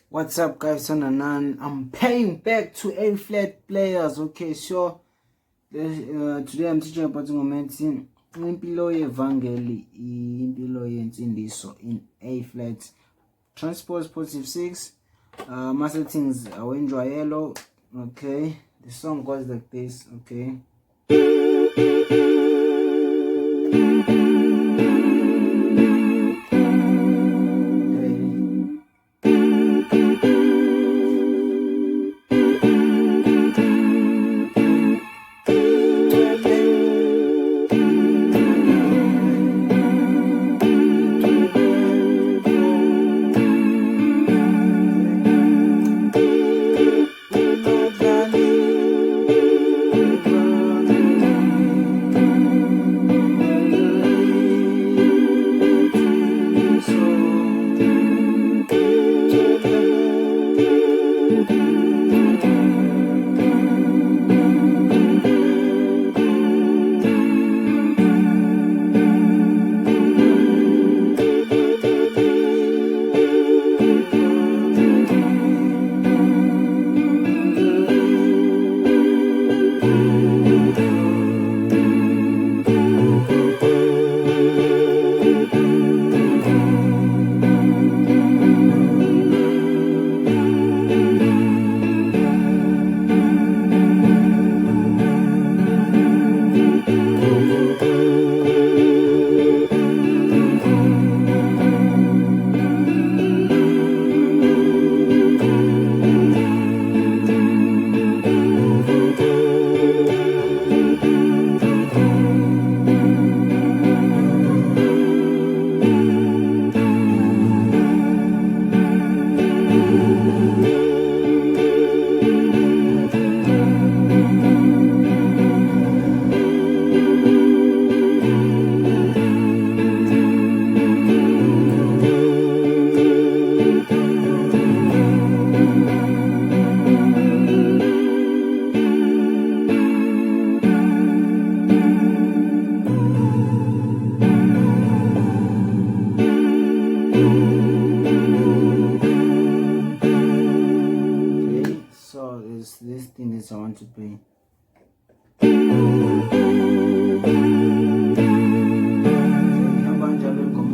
What's up, guys? I'm paying back to A flat players. Okay, so today I'm teaching about Ungadlali Ngevangeli, impilo yensindiso in A flat. Transpose positive 6. My settings are yellow. Okay, the song goes like this. Okay. This thing is I want to play.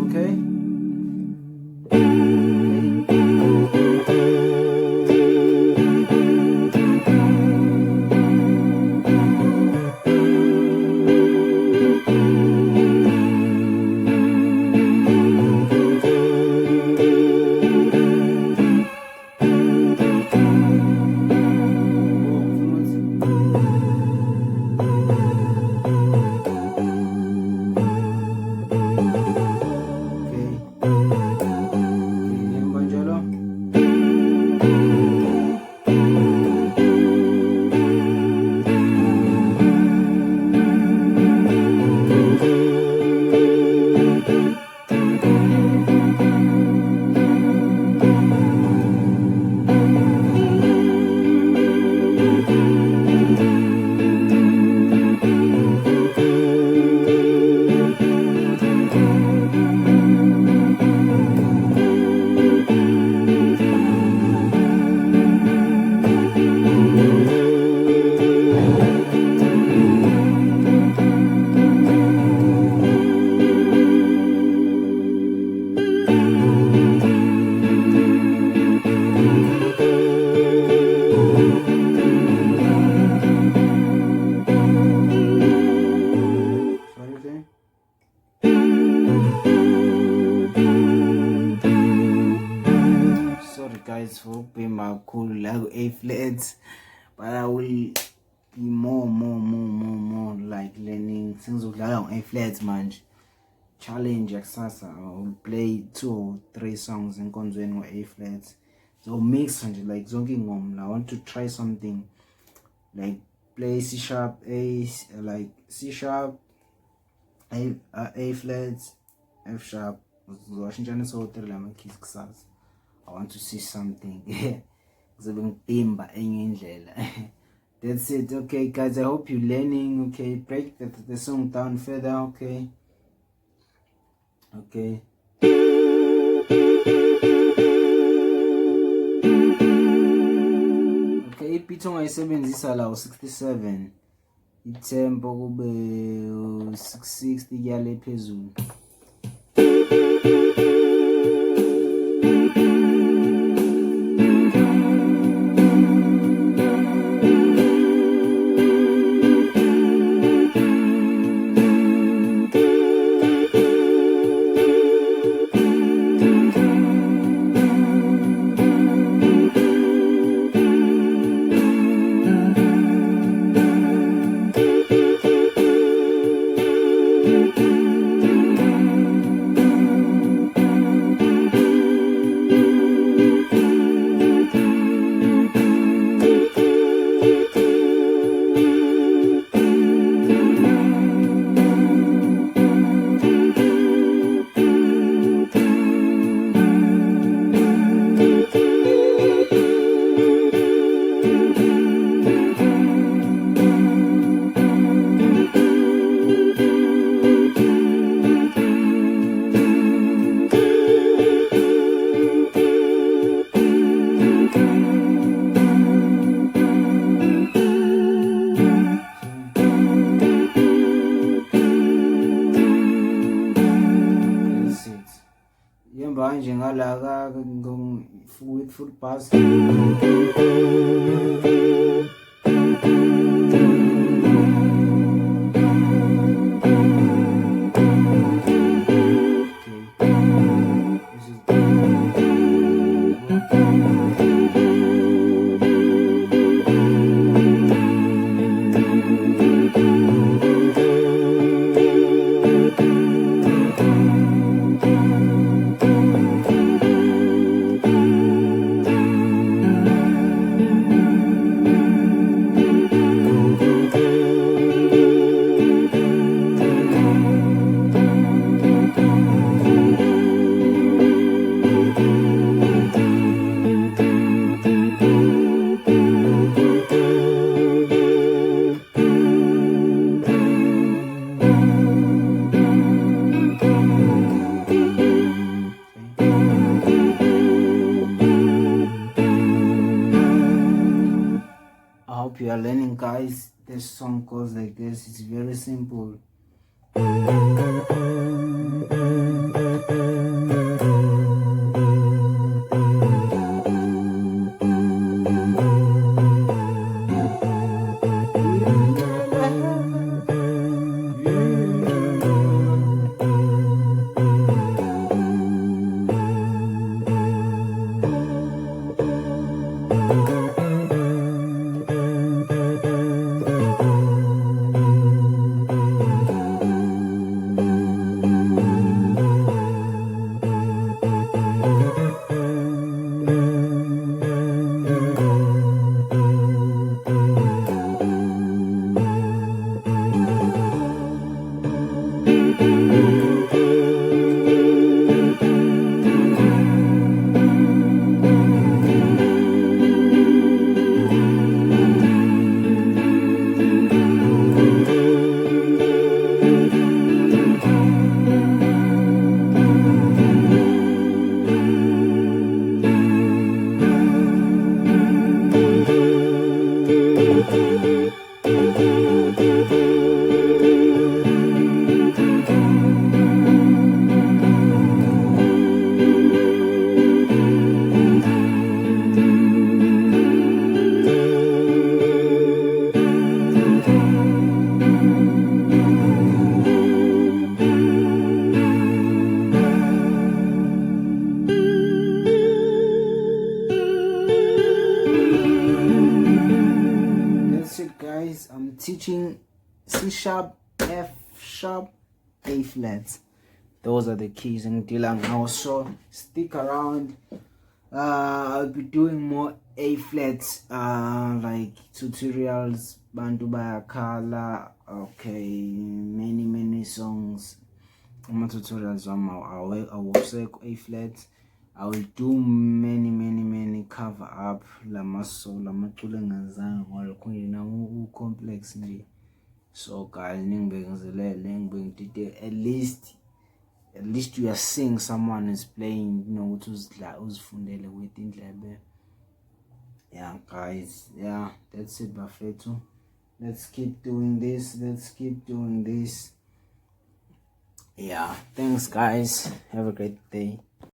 Okay. Sorry guys for being my cool like A flats, but I will be more like learning things of like on A flats man. Challenge kusasa. I will play 2 or 3 songs in konzweni with A flats. So mix and like zonke ngom. I want to try something like play C sharp, A like C sharp, A flats, F sharp. I want to see something. That's it. Okay guys, I hope you're learning. Okay, break the song down further. Okay. Okay, ibeat ongayisebenzisa la u67, itempo kube 660 kuyale phezulu. Manje ngala with full pass. I hope you are learning, guys. This song goes like this. It's very simple. Guys, I'm teaching C sharp, F sharp, A flat. Those are the keys in Dilang now, so stick around. I'll be doing more A flats, like tutorials, Bantu Bayakala, okay, many songs. My tutorials I will say A flat. I will do many cover up lamaso lamacule ngazange ngolokho na complex nje. So guys, at least you are seeing someone is playing, you know, uzifundele with indlebe. Yeah guys, yeah, that's it bafethu. Let's keep doing this, yeah, thanks guys, have a great day.